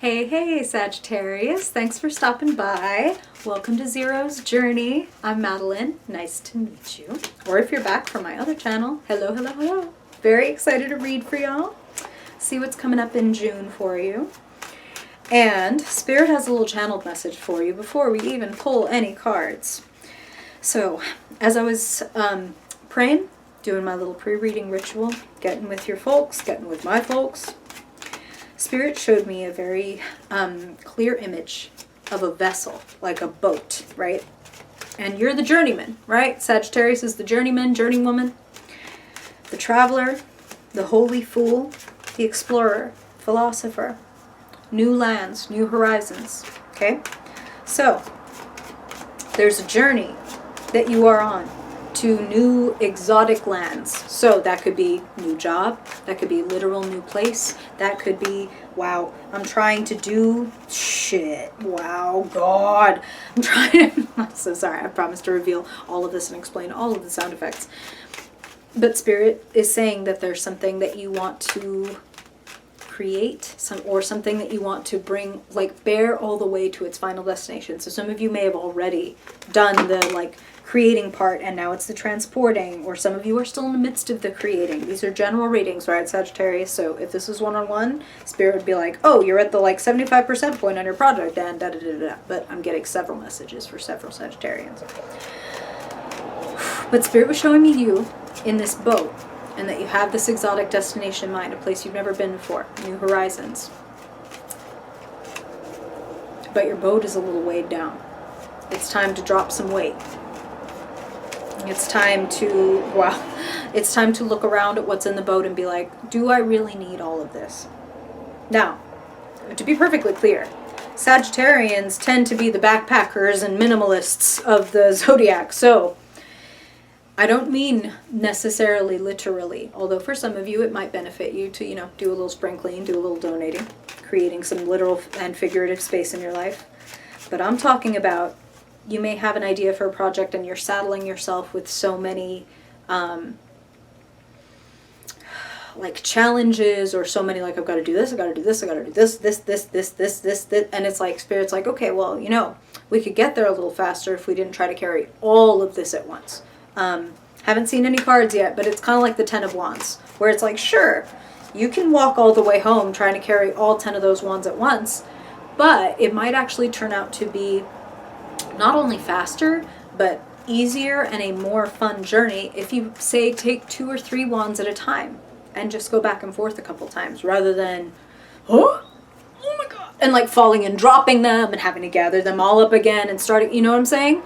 Hey, hey, Sagittarius. Thanks for stopping by. Welcome to Zero's Journey. I'm Madeline. Nice to meet you. Or if you're back from my other channel, hello, hello, hello. Very excited to read for y'all. See what's coming up in June for you. And Spirit has a little channeled message for you before we even pull any cards. So, as I was praying, doing my little pre-reading ritual, getting with your folks, getting with my folks, Spirit showed me a very clear image of a vessel, like a boat, right? And you're the journeyman, right? Sagittarius is the journeyman, journeywoman, the traveler, the holy fool, the explorer, philosopher, new lands, new horizons, okay? So, there's a journey that you are on to new exotic lands. So that could be new job, that could be literal new place, that could be, wow, I'm trying to do shit, wow, God, I'm trying, I'm so sorry, I promised to reveal all of this and explain all of the sound effects. But Spirit is saying that there's something that you want to create, something that you want to bring, like, bear all the way to its final destination. So some of you may have already done the, like, creating part, and now it's the transporting, or some of you are still in the midst of the creating. These are general readings, right, Sagittarius? So if this is one-on-one, Spirit would be like, oh, you're at the, like, 75% point on your project, and da-da-da-da-da. But I'm getting several messages for several Sagittarians. But Spirit was showing me you in this boat, and that you have this exotic destination in mind, a place you've never been before, new horizons. But your boat is a little weighed down. It's time to drop some weight. It's time to, wow, it's time to look around at what's in the boat and be like, do I really need all of this? Now, to be perfectly clear, Sagittarians tend to be the backpackers and minimalists of the zodiac, so I don't mean necessarily literally, although for some of you it might benefit you to, do a little sprinkling, do a little donating, creating some literal and figurative space in your life. But I'm talking about, you may have an idea for a project and you're saddling yourself with so many like challenges, or so many, like, I've got to do this, I've got to do this, I've got to do this, and it's like Spirit's like, okay, well, we could get there a little faster if we didn't try to carry all of this at once. Haven't seen any cards yet, but it's kind of like the 10 of Wands, where it's like, sure, you can walk all the way home trying to carry all 10 of those wands at once, but it might actually turn out to be not only faster, but easier and a more fun journey if you, say, take 2 or 3 wands at a time and just go back and forth a couple times, rather than, oh my God, and like falling and dropping them and having to gather them all up again and starting, you know what I'm saying?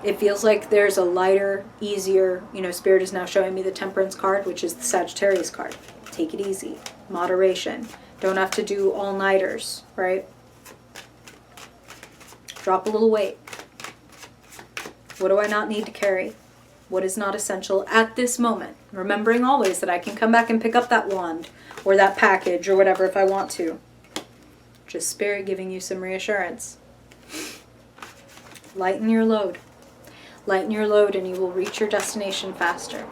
It feels like there's a lighter, easier, Spirit is now showing me the Temperance card, which is the Sagittarius card. Take it easy. Moderation. Don't have to do all-nighters, right? Drop a little weight. What do I not need to carry? What is not essential at this moment? Remembering always that I can come back and pick up that wand or that package or whatever if I want to. Just Spirit giving you some reassurance. Lighten your load. Lighten your load and you will reach your destination faster.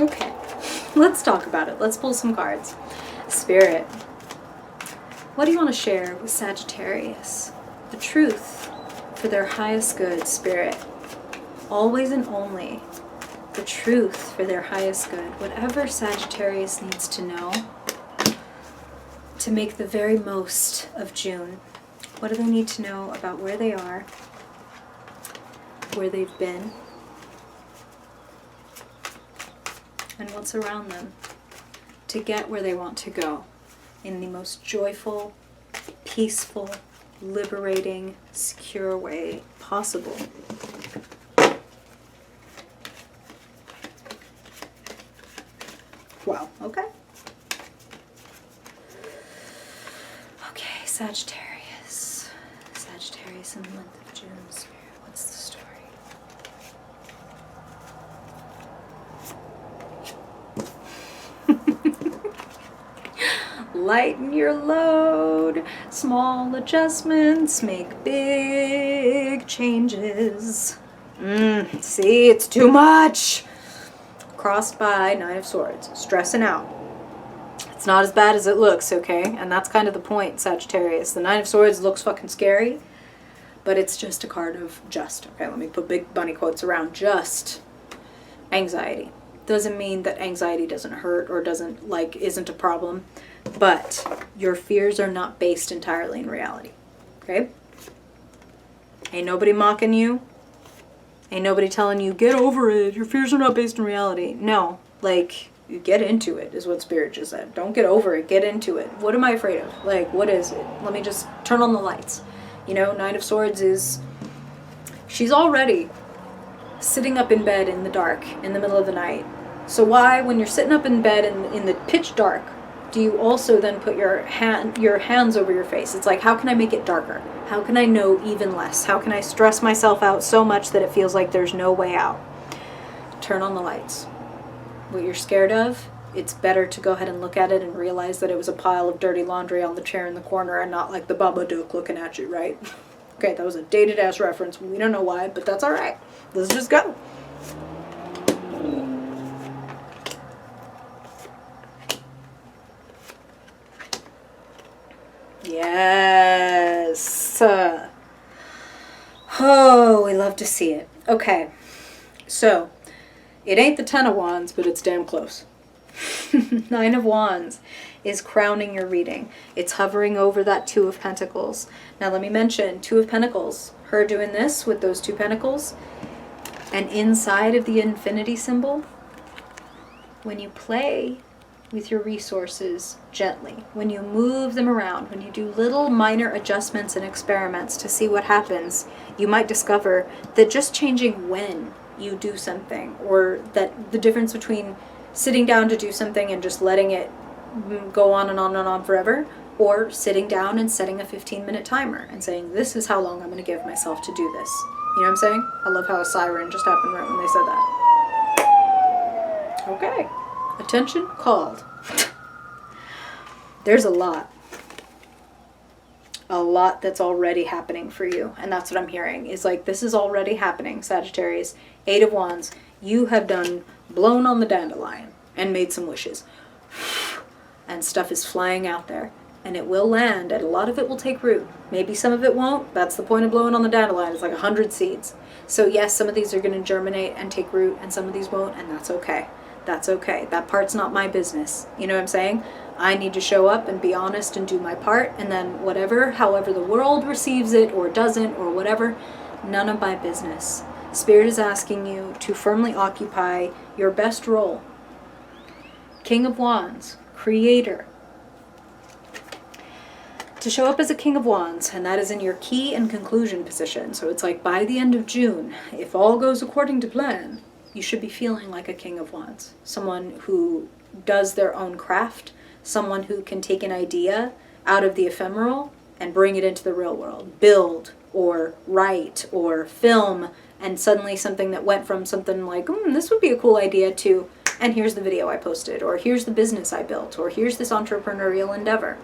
Okay, let's talk about it. Let's pull some cards. Spirit, what do you want to share with Sagittarius? The truth for their highest good, Spirit. Always and only the truth for their highest good. Whatever Sagittarius needs to know to make the very most of June. What do they need to know about where they are, where they've been, and what's around them to get where they want to go in the most joyful, peaceful, liberating, secure way possible. Wow, okay. Okay, Sagittarius. Sagittarius in the month of June. Spirit, what's the story? Lighten your load. Small adjustments make big changes. See, it's too much. Crossed by 9 of Swords. Stressing out. It's It's not as bad as it looks, okay? And that's kind of the point, Sagittarius. The Nine of Swords looks fucking scary, but it's just a card of just. Okay, let me put big bunny quotes around just anxiety. Doesn't mean that anxiety doesn't hurt or doesn't, like, isn't a problem, but your fears are not based entirely in reality, okay? Ain't nobody mocking you. Ain't nobody telling you, get over it, your fears are not based in reality. No, like, you get into it is what Spirit just said. Don't get over it, get into it. What am I afraid of? Like, what is it? Let me just turn on the lights. You know, Nine of Swords is, she's already sitting up in bed in the dark, in the middle of the night. So why, when you're sitting up in bed in the pitch dark, do you also then put your hands over your face? It's like, how can I make it darker? How can I know even less? How can I stress myself out so much that it feels like there's no way out? Turn on the lights. What you're scared of, it's better to go ahead and look at it and realize that it was a pile of dirty laundry on the chair in the corner and not like the Babadook looking at you, right? Okay, that was a dated ass reference. We don't know why, but that's all right. Let's just go. Yes. Oh, we love to see it. Okay. So, it ain't the Ten of Wands, but it's damn close. Nine of Wands is crowning your reading. It's hovering over that Two of Pentacles. Now, let me mention, Two of Pentacles. Her doing this with those two pentacles. And inside of the infinity symbol, when you play with your resources gently, when you move them around, when you do little minor adjustments and experiments to see what happens, you might discover that just changing when you do something, or that the difference between sitting down to do something and just letting it go on and on and on forever, or sitting down and setting a 15-minute timer and saying, this is how long I'm going to give myself to do this. You know what I'm saying? I love how a siren just happened right when they said that. Okay. Attention called. There's a lot that's already happening for you. And that's what I'm hearing is like, this is already happening, Sagittarius. Eight of Wands. You have blown on the dandelion and made some wishes. And stuff is flying out there. And it will land, and a lot of it will take root. Maybe some of it won't. That's the point of blowing on the dandelion. It's like 100 seeds. So yes, some of these are going to germinate and take root, and some of these won't, and that's okay. That's okay. That part's not my business. You know what I'm saying? I need to show up and be honest and do my part, and then however the world receives it or doesn't or whatever, none of my business. Spirit is asking you to firmly occupy your best role. King of Wands, creator. To show up as a King of Wands, and that is in your key and conclusion position. So it's like by the end of June, if all goes according to plan, you should be feeling like a King of Wands. Someone who does their own craft, someone who can take an idea out of the ephemeral and bring it into the real world. Build or write or film, and suddenly something that went from something like, this would be a cool idea to, and here's the video I posted, or here's the business I built, or here's this entrepreneurial endeavor.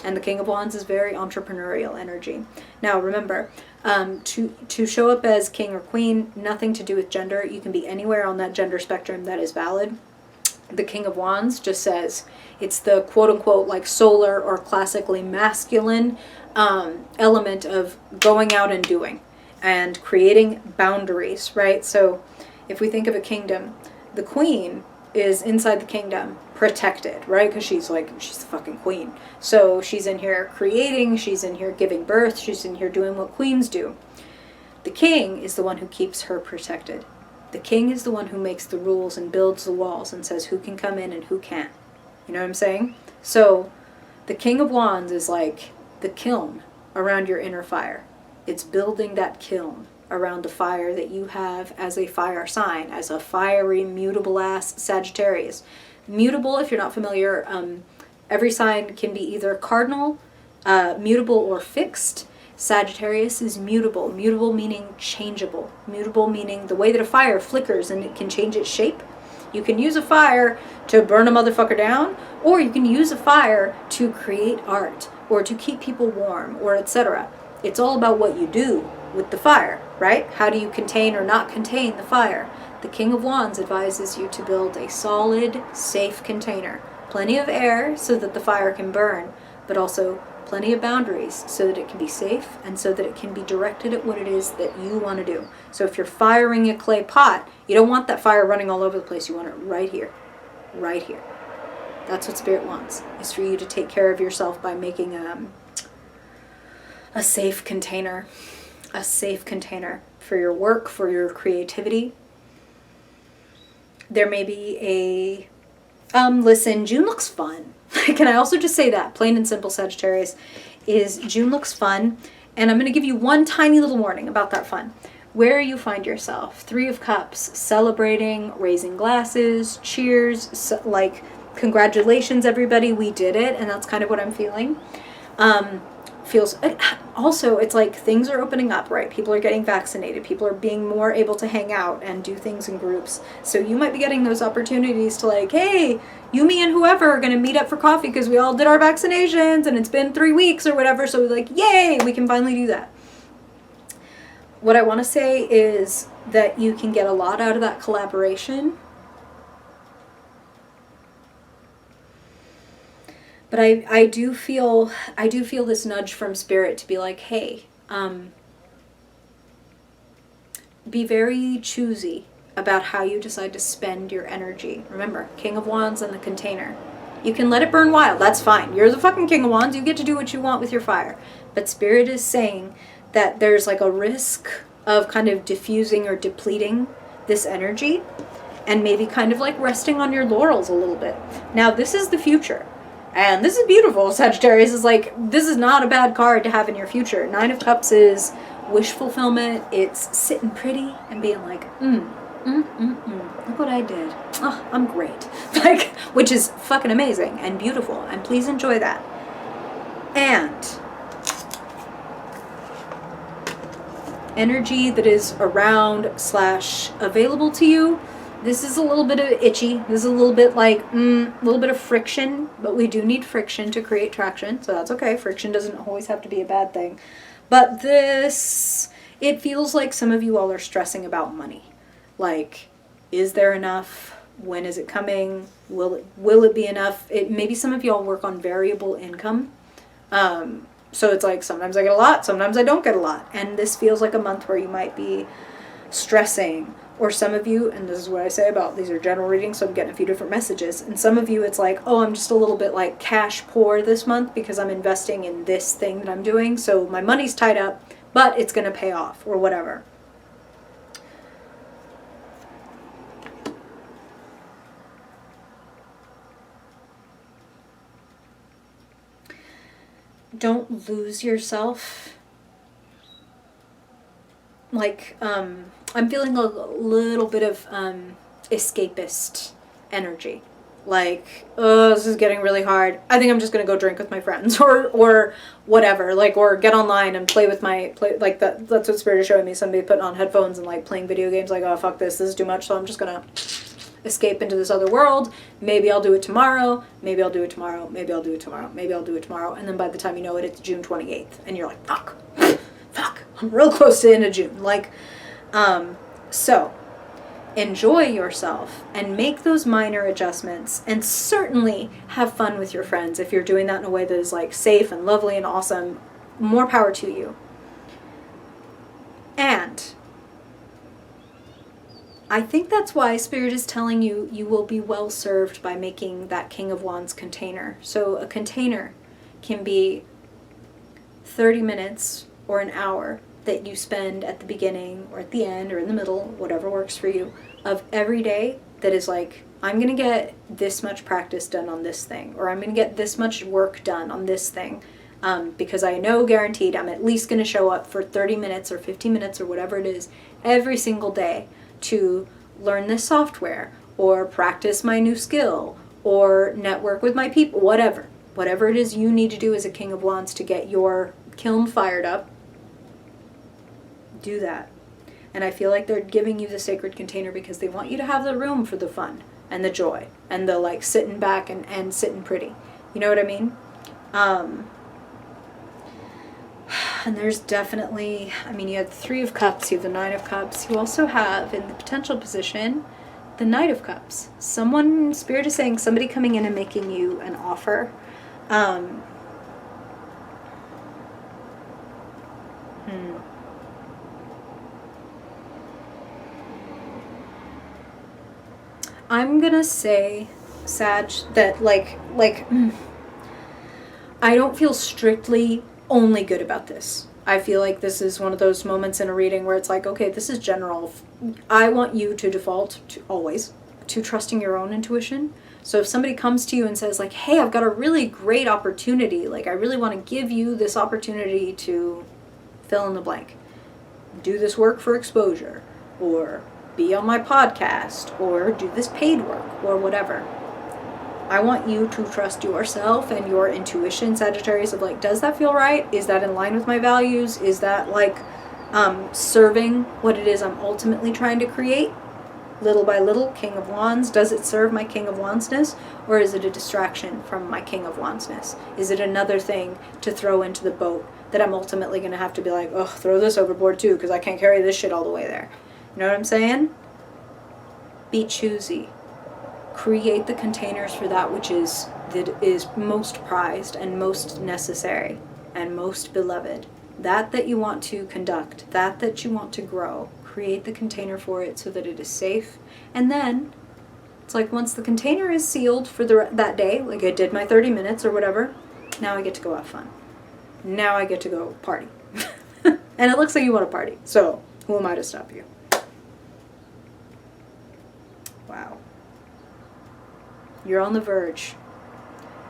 And the King of Wands is very entrepreneurial energy. Now remember, to show up as king or queen, nothing to do with gender. You can be anywhere on that gender spectrum that is valid. The King of Wands just says it's the quote-unquote like solar or classically masculine element of going out and doing and creating boundaries, right? So if we think of a kingdom, the queen is inside the kingdom, protected, right? Because she's the fucking queen. So she's in here creating, she's in here giving birth, she's in here doing what queens do. The king is the one who keeps her protected. The king is the one who makes the rules and builds the walls and says who can come in and who can't. You know what I'm saying? So the King of Wands is like the kiln around your inner fire. It's building that kiln around the fire that you have as a fire sign, as a fiery, mutable ass Sagittarius. Mutable, if you're not familiar, every sign can be either cardinal, mutable, or fixed. Sagittarius is mutable. Mutable meaning changeable. Mutable meaning the way that a fire flickers and it can change its shape. You can use a fire to burn a motherfucker down, or you can use a fire to create art, or to keep people warm, or etc. It's all about what you do with the fire, right? How do you contain or not contain the fire? The King of Wands advises you to build a solid, safe container Plenty of air so that the fire can burn, but also plenty of boundaries so that it can be safe and so that it can be directed at what it is that you want to do. So if you're firing a clay pot, you don't want that fire running all over the place. You want it right here, right here. That's what Spirit wants, is for you to take care of yourself by making a safe container for your work, for your creativity. There may be listen, June looks fun. Can I also just say that, plain and simple, Sagittarius, is June looks fun. And I'm going to give you one tiny little warning about that fun. Where you find yourself, 3 of Cups, celebrating, raising glasses, cheers, like, congratulations, everybody, we did it. And that's kind of what I'm feeling. Also, it's like things are opening up, right? People are getting vaccinated. People are being more able to hang out and do things in groups. So you might be getting those opportunities to, like, hey, you, me, and whoever are going to meet up for coffee because we all did our vaccinations and it's been 3 weeks or whatever. So like, yay, we can finally do that. What I want to say is that you can get a lot out of that collaboration. But I do feel this nudge from Spirit to be like, hey, be very choosy about how you decide to spend your energy. Remember, King of Wands and the container. You can let it burn wild. That's fine. You're the fucking King of Wands. You get to do what you want with your fire. But Spirit is saying that there's like a risk of kind of diffusing or depleting this energy and maybe kind of like resting on your laurels a little bit. Now, this is the future. And this is beautiful. Sagittarius is like, this is not a bad card to have in your future. 9 of Cups is wish fulfillment. It's sitting pretty and being like, look what I did. Oh, I'm great. Like, which is fucking amazing and beautiful. And please enjoy that. And energy that is around / available to you. This is a little bit of itchy. This is a little bit like, a little bit of friction, but we do need friction to create traction, so that's okay. Friction doesn't always have to be a bad thing. But this, it feels like some of you all are stressing about money. Like, is there enough? When is it coming? Will it be enough? Maybe some of y'all work on variable income. So it's like, sometimes I get a lot, sometimes I don't get a lot. And this feels like a month where you might be stressing. Or some of you, and this is what I say about, these are general readings, so I'm getting a few different messages. And some of you, it's like, oh, I'm just a little bit like cash poor this month because I'm investing in this thing that I'm doing. So my money's tied up, but it's going to pay off or whatever. Don't lose yourself. Like, I'm feeling a little bit of escapist energy. Like, oh, this is getting really hard. I think I'm just going to go drink with my friends or whatever. Like, or get online and play with like, that's what Spirit is showing me. Somebody putting on headphones and, like, playing video games. Like, oh, fuck this is too much. So I'm just going to escape into this other world. Maybe I'll do it tomorrow. Maybe I'll do it tomorrow. Maybe I'll do it tomorrow. Maybe I'll do it tomorrow. And then by the time you know it, it's June 28th. And you're like, fuck. I'm real close to the end of June. Like, so enjoy yourself and make those minor adjustments and certainly have fun with your friends. If you're doing that in a way that is like safe and lovely and awesome, more power to you. And I think that's why Spirit is telling you you will be well served by making that King of Wands container. So a container can be 30 minutes or an hour that you spend at the beginning or at the end or in the middle, whatever works for you, of every day that is like, I'm going to get this much practice done on this thing, or I'm going to get this much work done on this thing, because I know guaranteed I'm at least going to show up for 30 minutes or 50 minutes or whatever it is every single day to learn this software or practice my new skill or network with my people, whatever it is you need to do as a King of Wands to get your kiln fired up. Do that. And I feel like they're giving you the sacred container because they want you to have the room for the fun and the joy and the like sitting back and sitting pretty. You know what I mean? And there's definitely, I mean, you have the 3 of Cups, you have the 9 of Cups. You also have in the potential position The Knight of Cups. Someone, Spirit is saying somebody coming in and making you an offer. I'm gonna say, Sag, that I don't feel strictly only good about this. I feel like this is one of those moments in a reading where it's like, okay, this is general. I want you to default to always to trusting your own intuition. So if somebody comes to you and says like, hey, I've got a really great opportunity, like I really want to give you this opportunity to fill in the blank, do this work for exposure, or be on my podcast, or do this paid work, or whatever. I want you to trust yourself and your intuition, Sagittarius, of like, does that feel right? Is that in line with my values? Is that like serving what it is I'm ultimately trying to create? Little by little, King of Wands, does it serve my King of Wandsness? Or is it a distraction from my King of Wandsness? Is it another thing to throw into the boat that I'm ultimately going to have to be like, oh, throw this overboard too, because I can't carry this shit all the way there. You know what I'm saying? Be choosy. Create the containers for that which is most prized and most necessary and most beloved. That you want to conduct, that you want to grow. Create the container for it so that it is safe. And then it's like once the container is sealed for that day, like I did my 30 minutes or whatever, now I get to go have fun. Now I get to go party. And it looks like you want to party. So who am I to stop you? Wow. You're on the verge.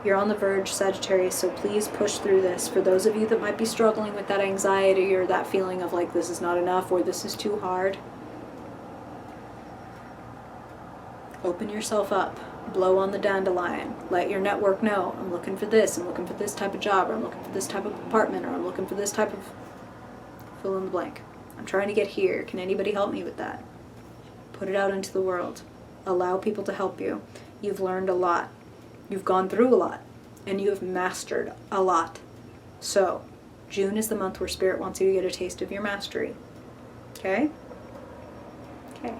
You're on the verge, Sagittarius, so please push through this. For those of you that might be struggling with that anxiety or that feeling of like this is not enough or this is too hard, open yourself up. Blow on the dandelion. Let your network know, I'm looking for this, I'm looking for this type of job, or I'm looking for this type of apartment, or I'm looking for this type of fill in the blank. I'm trying to get here. Can anybody help me with that? Put it out into the world. Allow people to help you. You've learned a lot. You've gone through a lot. And you have mastered a lot. So, June is the month where Spirit wants you to get a taste of your mastery. Okay? Okay.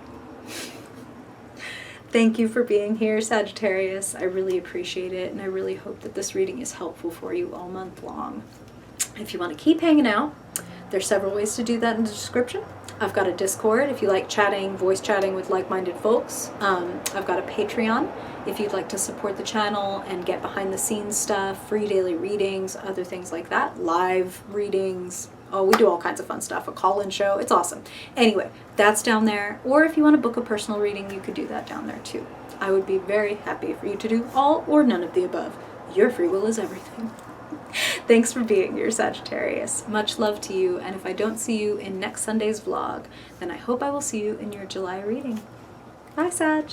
Thank you for being here, Sagittarius. I really appreciate it, and I really hope that this reading is helpful for you all month long. If you want to keep hanging out, there's several ways to do that in the description. I've got a Discord if you like chatting, voice chatting with like-minded folks. I've got a Patreon if you'd like to support the channel and get behind the scenes stuff, free daily readings, other things like that, live readings. Oh, we do all kinds of fun stuff, a call-in show. It's awesome. Anyway, that's down there. Or if you want to book a personal reading, you could do that down there too. I would be very happy for you to do all or none of the above. Your free will is everything. Thanks for being here, Sagittarius. Much love to you, and if I don't see you in next Sunday's vlog, then I hope I will see you in your July reading. Bye, Sag.